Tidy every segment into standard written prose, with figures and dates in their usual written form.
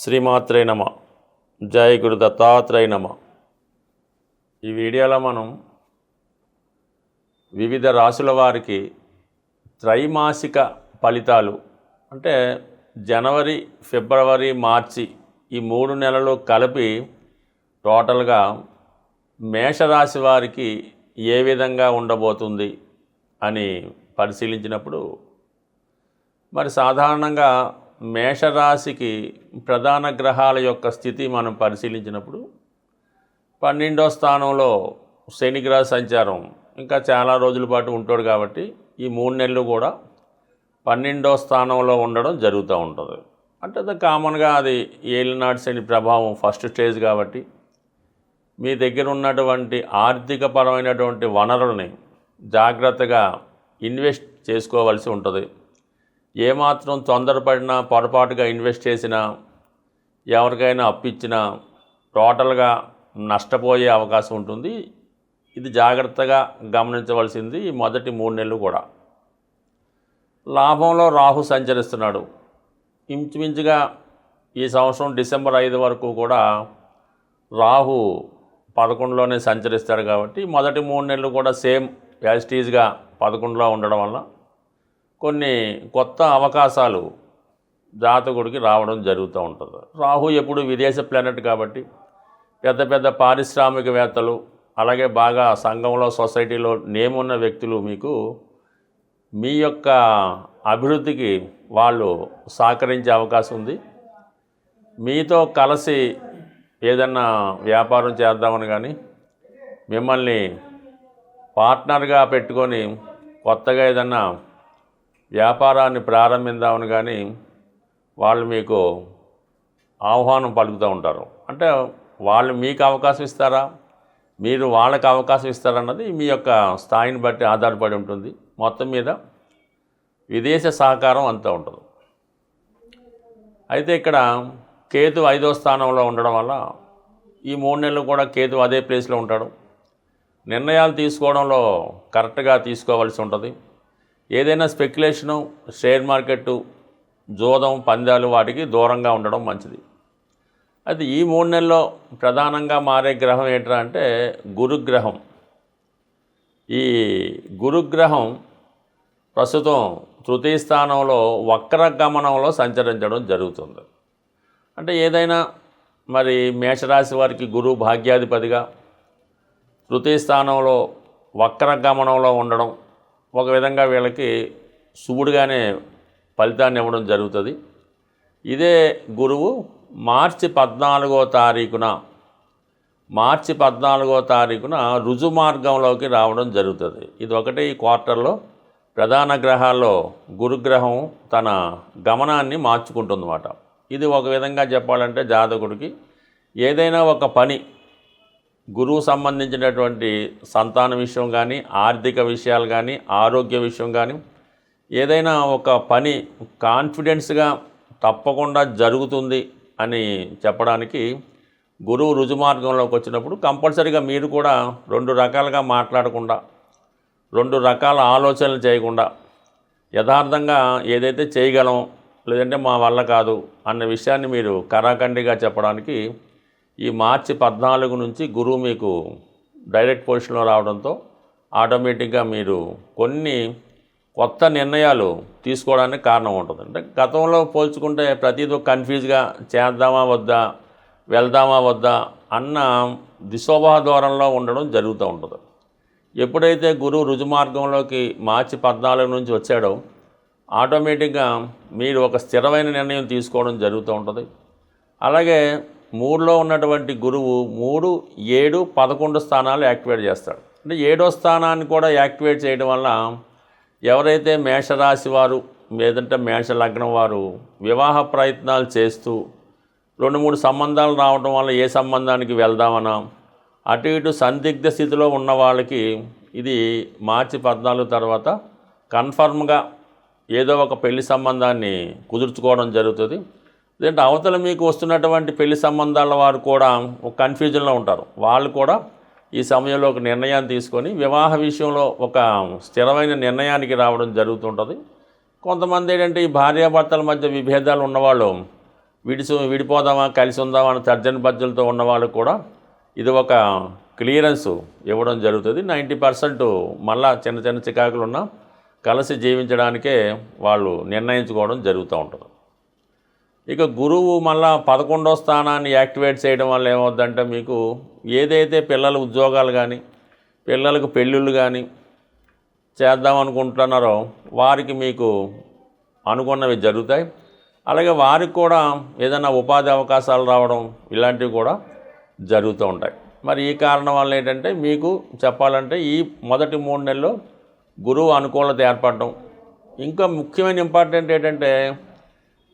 శ్రీమాత్రే నమ. జై గురు దత్తాత్రేయ నమ. ఈ వీడియోలో మనం వివిధ రాశుల వారికి త్రైమాసిక ఫలితాలు అంటే జనవరి, ఫిబ్రవరి, మార్చి ఈ 3 నెలలు కలిపి టోటల్గా మేషరాశి వారికి ఏ విధంగా ఉండబోతుంది అని పరిశీలించినప్పుడు మరి సాధారణంగా మేషరాశికి ప్రధాన గ్రహాల యొక్క స్థితి మనం పరిశీలించినప్పుడు 12వ స్థానంలో శని గ్రహ సంచారం ఇంకా చాలా రోజుల పాటు ఉంటాడు కాబట్టి ఈ 3 నెలలు కూడా 12వ స్థానంలో ఉండడం జరుగుతూ ఉంటుంది. అంటే అది కామన్గా అది ఏలినాటి శని ప్రభావం ఫస్ట్ స్టేజ్ కాబట్టి మీ దగ్గర ఉన్నటువంటి ఆర్థిక పరమైనటువంటి వనరుల్ని జాగ్రత్తగా ఇన్వెస్ట్ చేసుకోవాల్సి ఉంటుంది. ఏమాత్రం తొందరపడినా పొరపాటుగా ఇన్వెస్ట్ చేసినా ఎవరికైనా అప్పిచ్చినా టోటల్గా నష్టపోయే అవకాశం ఉంటుంది. ఇది జాగ్రత్తగా గమనించవలసింది ఈ మొదటి 3 నెలలు కూడా. లాభంలో రాహు సంచరిస్తున్నాడు. ఇంచుమించుగా ఈ సంవత్సరం డిసెంబర్ 5 వరకు కూడా రాహు 11లోనే సంచరిస్తాడు కాబట్టి మొదటి 3 నెలలు కూడా సేమ్ యాజ్ ఇట్ ఈజ్గా 11లో ఉండడం వల్ల కొన్ని కొత్త అవకాశాలు జాతకుడికి రావడం జరుగుతూ ఉంటుంది. రాహు ఎప్పుడు విదేశ ప్లానెట్ కాబట్టి పెద్ద పెద్ద పారిశ్రామికవేత్తలు అలాగే బాగా సంఘంలో సొసైటీలో నేమ్ ఉన్న వ్యక్తులు మీకు మీ యొక్క అభివృద్ధికి వాళ్ళు సహకరించే అవకాశం ఉంది. మీతో కలిసి ఏదన్నా వ్యాపారం చేద్దామని కానీ మిమ్మల్ని పార్ట్నర్గా పెట్టుకొని కొత్తగా ఏదన్నా వ్యాపారాన్ని ప్రారంభిద్దామని కానీ వాళ్ళు మీకు ఆహ్వానం పలుకుతూ ఉంటారు. అంటే వాళ్ళు మీకు అవకాశం ఇస్తారా, మీరు వాళ్ళకి అవకాశం ఇస్తారన్నది మీ యొక్క స్థాయిని బట్టి ఆధారపడి ఉంటుంది. మొత్తం మీద విదేశ సహకారం అంతా ఉంటుంది. అయితే ఇక్కడ కేతు 5వ స్థానంలో ఉండడం వల్ల ఈ 3 నెలలు కూడా కేతు అదే ప్లేస్లో ఉంటాడు. నిర్ణయాలు తీసుకోవడంలో కరెక్ట్గా తీసుకోవాల్సి ఉంటుంది. ఏదైనా స్పెక్యులేషను, షేర్ మార్కెట్టు, జోదం, పందాలు వాటికి దూరంగా ఉండడం మంచిది. అయితే ఈ 3 నెలల్లో ప్రధానంగా మారే గ్రహం ఏంటంటే అంటే గురుగ్రహం. ఈ గురుగ్రహం ప్రస్తుతం తృతీయ స్థానంలో వక్ర గమనంలో సంచరించడం జరుగుతుంది. అంటే ఏదైనా మరి మేషరాశి వారికి గురువు భాగ్యాధిపతిగా తృతీయ స్థానంలో వక్ర గమనంలో ఉండడం ఒక విధంగా వీళ్ళకి శుభుడుగానే ఫలితాన్ని ఇవ్వడం జరుగుతుంది. ఇదే గురువు మార్చి 14వ తారీఖున రుజు మార్గంలోకి రావడం జరుగుతుంది. ఇది ఒకటి ఈ క్వార్టర్లో ప్రధాన గ్రహాల్లో గురుగ్రహం తన గమనాన్ని మార్చుకుంటుందన్నమాట. ఇది ఒక విధంగా చెప్పాలంటే జాతకుడికి ఏదైనా ఒక పని గురువు సంబంధించినటువంటి సంతాన విషయం కానీ, ఆర్థిక విషయాలు కానీ, ఆరోగ్య విషయం కానీ ఏదైనా ఒక పని కాన్ఫిడెన్స్గా తప్పకుండా జరుగుతుంది అని చెప్పడానికి గురువు రుజుమార్గంలోకి వచ్చినప్పుడు కంపల్సరీగా మీరు కూడా 2 రకాలుగా మాట్లాడకుండా, 2 రకాల ఆలోచనలు చేయకుండా యథార్థంగా ఏదైతే చేయగలం లేదంటే మా వల్ల కాదు అన్న విషయాన్ని మీరు కరాఖండిగా చెప్పడానికి ఈ మార్చి 14 నుంచి గురువు మీకు డైరెక్ట్ పొజిషన్లో రావడంతో ఆటోమేటిక్గా మీరు కొన్ని కొత్త నిర్ణయాలు తీసుకోవడానికి కారణం ఉంటుంది. అంటే గతంలో పోల్చుకుంటే ప్రతిదీ కన్ఫ్యూజ్గా చేద్దామా వద్దా, వెళ్దామా వద్దా అన్న దిశోభా దూరంలో ఉండడం జరుగుతూ ఉంటుంది. ఎప్పుడైతే గురువు రుజుమార్గంలోకి మార్చి 14 నుంచి వచ్చాడో ఆటోమేటిక్గా మీరు ఒక స్థిరమైన నిర్ణయం తీసుకోవడం జరుగుతూ ఉంటుంది. అలాగే 3లో ఉన్నటువంటి గురువు 3, 7, 11 స్థానాలు యాక్టివేట్ చేస్తాడు. అంటే 7వ స్థానాన్ని కూడా యాక్టివేట్ చేయడం వల్ల ఎవరైతే మేషరాశి వారు లేదంటే మేష లగ్నం వారు వివాహ ప్రయత్నాలు చేస్తూ 2-3 సంబంధాలు రావడం వల్ల ఏ సంబంధానికి వెళ్దామన్నా అటు ఇటు సందిగ్ధ స్థితిలో ఉన్న వాళ్ళకి ఇది మార్చి 14 తర్వాత కన్ఫర్మ్గా ఏదో ఒక పెళ్లి సంబంధాన్ని కుదుర్చుకోవడం జరుగుతుంది. లేదంటే అవతల మీకు వస్తున్నటువంటి పెళ్లి సంబంధాల వారు కూడా ఒక కన్ఫ్యూజన్లో ఉంటారు. వాళ్ళు కూడా ఈ సమయంలో ఒక నిర్ణయాన్ని తీసుకొని వివాహ విషయంలో ఒక స్థిరమైన నిర్ణయానికి రావడం జరుగుతుంటుంది. కొంతమంది ఏంటంటే ఈ భార్యాభర్తల మధ్య విభేదాలు ఉన్నవాళ్ళు విడిపోదామా కలిసి ఉందామా అని తర్జన భర్జనలతో ఉన్న వాళ్ళకు కూడా ఇది ఒక క్లియరెన్స్ ఇవ్వడం జరుగుతుంది. 90% మళ్ళా చిన్న చిన్న చికాకులు ఉన్నా కలిసి జీవించడానికే వాళ్ళు నిర్ణయించుకోవడం జరుగుతూ ఉంటుంది. ఇక గురువు మళ్ళా 11వ స్థానాన్ని యాక్టివేట్ చేయడం వల్ల ఏమవుద్దంటే మీకు ఏదైతే పిల్లల ఉద్యోగాలు కానీ పిల్లలకు పెళ్ళిళ్ళు కానీ చేద్దామనుకుంటున్నారో వారికి మీకు అనుకున్నవి జరుగుతాయి. అలాగే వారికి కూడా ఏదైనా ఉపాధి అవకాశాలు రావడం ఇలాంటివి కూడా జరుగుతూ ఉంటాయి. మరి ఈ కారణం వల్ల ఏంటంటే మీకు చెప్పాలంటే ఈ మొదటి 3 నెలల్లో గురువు అనుకూలత ఏర్పడడం. ఇంకా ముఖ్యమైన ఇంపార్టెంట్ ఏంటంటే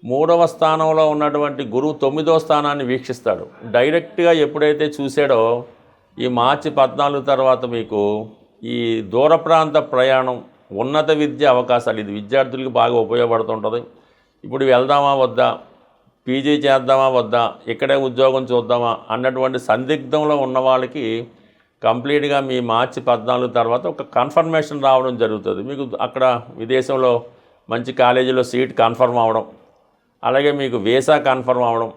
3వ స్థానంలో ఉన్నటువంటి గురువు 9వ స్థానాన్ని వీక్షిస్తాడు. డైరెక్ట్గా ఎప్పుడైతే చూసాడో ఈ మార్చి 14 తర్వాత మీకు ఈ దూర ప్రాంత ప్రయాణం, ఉన్నత విద్య అవకాశాలు, ఇది విద్యార్థులకు బాగా ఉపయోగపడుతుంటుంది. ఇప్పుడు వెళ్దామా వద్దా, పీజీ చేద్దామా వద్దా, ఇక్కడే ఉద్యోగం చూద్దామా అన్నటువంటి సందిగ్ధంలో ఉన్న వాళ్ళకి కంప్లీట్గా మీ మార్చి 14 తర్వాత ఒక కన్ఫర్మేషన్ రావడం జరుగుతుంది. మీకు అక్కడ విదేశంలో మంచి కాలేజీలో సీట్ కన్ఫర్మ్ అవ్వడం, అలాగే మీకు వీసా కన్ఫర్మ్ అవ్వడం,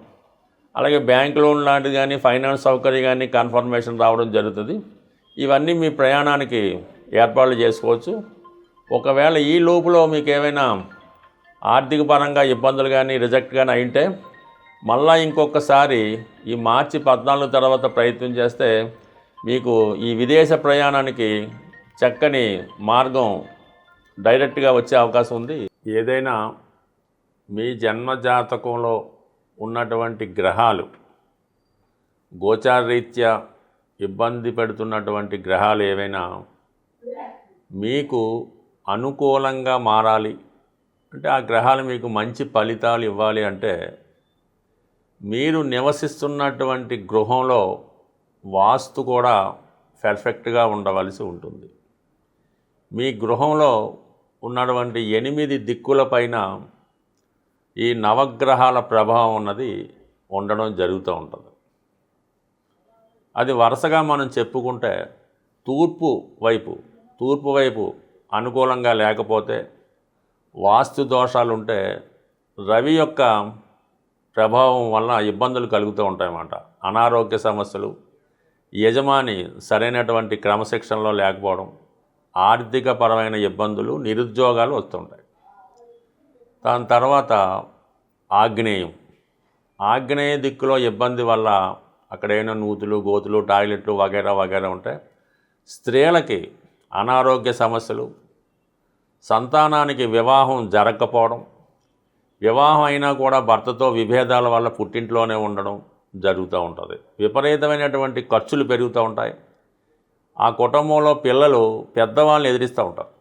అలాగే బ్యాంక్ లోన్ లాంటిది కానీ ఫైనాన్స్ సౌకర్యం కానీ కన్ఫర్మేషన్ రావడం జరుగుతుంది. ఇవన్నీ మీ ప్రయాణానికి ఏర్పాట్లు చేసుకోవచ్చు. ఒకవేళ ఈ లోపులో మీకు ఏమైనా ఆర్థిక పరంగా ఇబ్బందులు కానీ రిజెక్ట్ కానీ అయింటే మళ్ళా ఇంకొకసారి ఈ మార్చి 14 తర్వాత ప్రయత్నం చేస్తే మీకు ఈ విదేశ ప్రయాణానికి చక్కని మార్గం డైరెక్ట్గా వచ్చే అవకాశం ఉంది. ఏదైనా మీ జన్మ జాతకంలో ఉన్నటువంటి గ్రహాలు గోచారరీత్యా ఇబ్బంది పెడుతున్నటువంటి గ్రహాలు ఏవైనా మీకు అనుకూలంగా మారాలి అంటే, ఆ గ్రహాలు మీకు మంచి ఫలితాలు ఇవ్వాలి అంటే మీరు నివసిస్తున్నటువంటి గృహంలో వాస్తు కూడా పర్ఫెక్ట్గా ఉండవలసి ఉంటుంది. మీ గృహంలో ఉన్నటువంటి 8 దిక్కుల పైన ఈ నవగ్రహాల ప్రభావం ఉన్నది ఉండడం జరుగుతూ ఉంటుంది. అది వరుసగా మనం చెప్పుకుంటే తూర్పు వైపు అనుకూలంగా లేకపోతే, వాస్తు దోషాలు ఉంటే రవి యొక్క ప్రభావం వల్ల ఇబ్బందులు కలుగుతూ ఉంటాయన్నమాట. అనారోగ్య సమస్యలు, యజమాని సరైనటువంటి క్రమశిక్షణలో లేకపోవడం, ఆర్థికపరమైన ఇబ్బందులు, నిరుద్యోగాలు వస్తుంటాయి. దాని తర్వాత ఆగ్నేయ దిక్కులో ఇబ్బంది వల్ల అక్కడైనా నూతులు, గోతులు, టాయిలెట్లు వగైరా ఉంటాయి. స్త్రీలకి అనారోగ్య సమస్యలు, సంతానానికి వివాహం జరగకపోవడం, వివాహం అయినా కూడా భర్తతో విభేదాల వల్ల పుట్టింట్లోనే ఉండడం జరుగుతూ ఉంటుంది. విపరీతమైనటువంటి ఖర్చులు పెరుగుతూ ఉంటాయి. ఆ కుటుంబంలో పిల్లలు పెద్దవాళ్ళని ఎదిరిస్తూ ఉంటారు.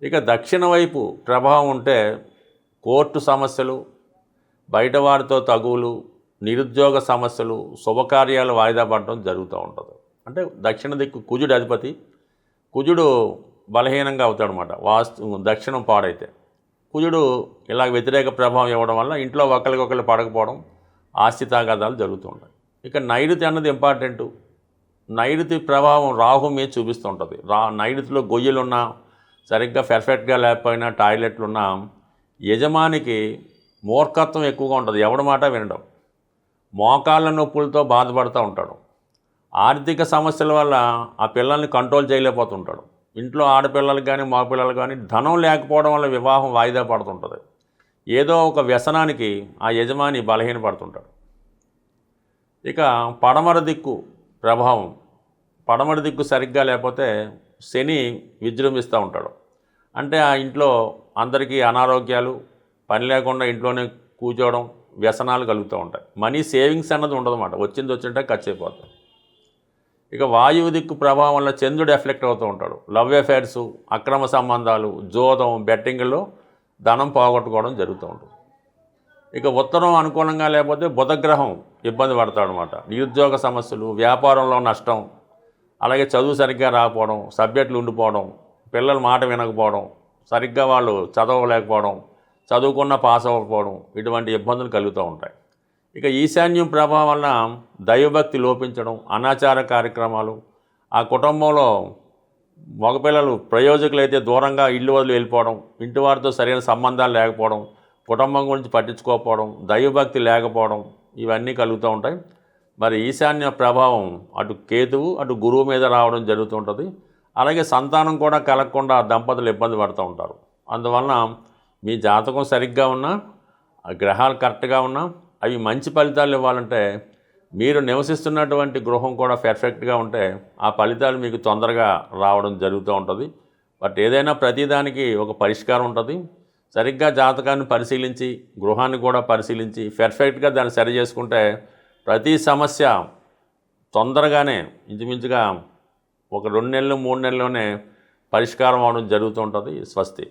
ఇక దక్షిణ వైపు ప్రభావం ఉంటే కోర్టు సమస్యలు, బయట వారితో తగువులు, నిరుద్యోగ సమస్యలు, శుభకార్యాలు వాయిదా పడడం జరుగుతూ ఉంటుంది. అంటే దక్షిణ దిక్కు కుజుడు అధిపతి, కుజుడు బలహీనంగా అవుతాడనమాట. దక్షిణం పాడైతే కుజుడు ఇలా వ్యతిరేక ప్రభావం ఇవ్వడం వల్ల ఇంట్లో ఒకరికొకరు పడకపోవడం, ఆస్తి తాగాదాలు జరుగుతూ ఉంటాయి. ఇక నైరుతి అన్నది ఇంపార్టెంటు. నైరుతి ప్రభావం రాహు మీద చూపిస్తుంటుంది. నైరుతిలో గొయ్యలున్నా, సరిగ్గా పర్ఫెక్ట్గా లేకపోయినా, టాయిలెట్లున్నా యజమానికి మూర్ఖత్వం ఎక్కువగా ఉంటుంది. ఎవడి మాట వినడం, మోకాళ్ళ నొప్పులతో బాధపడుతూ ఉంటాడు. ఆర్థిక సమస్యల వల్ల ఆ పిల్లల్ని కంట్రోల్ చేయలేకపోతుంటాడు. ఇంట్లో ఆడపిల్లలకు కానీ మగపిల్లలకు కానీ ధనం లేకపోవడం వల్ల వివాహం వాయిదా పడుతుంటుంది. ఏదో ఒక వ్యసనానికి ఆ యజమాని బలహీనపడుతుంటాడు. ఇక పడమర దిక్కు ప్రభావం, పడమర దిక్కు సరిగ్గా లేకపోతే శని విజృంభిస్తూ ఉంటాడు. అంటే ఆ ఇంట్లో అందరికీ అనారోగ్యాలు, పని లేకుండా ఇంట్లోనే కూర్చోవడం, వ్యసనాలు కలుగుతూ ఉంటాయి. మనీ సేవింగ్స్ అన్నది ఉండదన్నమాట. వచ్చింటే ఖర్చు అయిపోతుంది. ఇక వాయువు దిక్కు ప్రభావం వల్ల చంద్రుడు ఎఫెక్ట్ అవుతూ ఉంటాడు. లవ్ అఫైర్సు, అక్రమ సంబంధాలు, జోదం, బెట్టింగ్లో ధనం పోగొట్టుకోవడం జరుగుతూ ఉంటుంది. ఇక ఉత్తరం అనుకూలంగా లేకపోతే బుధగ్రహం ఇబ్బంది పడతాడు అనమాట. నిరుద్యోగ సమస్యలు, వ్యాపారంలో నష్టం, అలాగే చదువు సరిగ్గా రాకపోవడం, సబ్జెక్టులు ఉండిపోవడం, పిల్లల మాట వినకపోవడం, సరిగ్గా వాళ్ళు చదవలేకపోవడం, చదువుకున్న పాస్ అవ్వకపోవడం, ఇటువంటి ఇబ్బందులు కలుగుతూ ఉంటాయి. ఇక ఈశాన్యం ప్రభావం వలన దైవభక్తి లోపించడం, అనాచార కార్యక్రమాలు, ఆ కుటుంబంలో మగపిల్లలు ప్రయోజకులైతే దూరంగా ఇల్లు వదిలి వెళ్ళిపోవడం, ఇంటి వారితో సరైన సంబంధాలు లేకపోవడం, కుటుంబం గురించి పట్టించుకోకపోవడం, దైవభక్తి లేకపోవడం ఇవన్నీ కలుగుతూ ఉంటాయి. మరి ఈశాన్య ప్రభావం అటు కేతువు అటు గురువు మీద రావడం జరుగుతూ ఉంటుంది. అలాగే సంతానం కూడా కలగకుండా దంపతులు ఇబ్బంది పడుతూ ఉంటారు. అందువలన మీ జాతకం సరిగ్గా ఉన్నా, ఆ గ్రహాలు కరెక్ట్గా ఉన్నా అవి మంచి ఫలితాలు ఇవ్వాలంటే మీరు నివసిస్తున్నటువంటి గృహం కూడా పర్ఫెక్ట్గా ఉంటే ఆ ఫలితాలు మీకు తొందరగా రావడం జరుగుతూ ఉంటుంది. బట్ ఏదైనా ప్రతిదానికి ఒక పరిష్కారం ఉంటుంది. సరిగ్గా జాతకాన్ని పరిశీలించి గృహాన్ని కూడా పరిశీలించి పర్ఫెక్ట్గా దాన్ని సరి చేసుకుంటే ప్రతి సమస్య తొందరగానే ఇంచుమించుగా ఒక 2 నెలలు 3 నెలల్లోనే పరిష్కారం అవడం జరుగుతూ ఉంటుంది. స్వస్తి.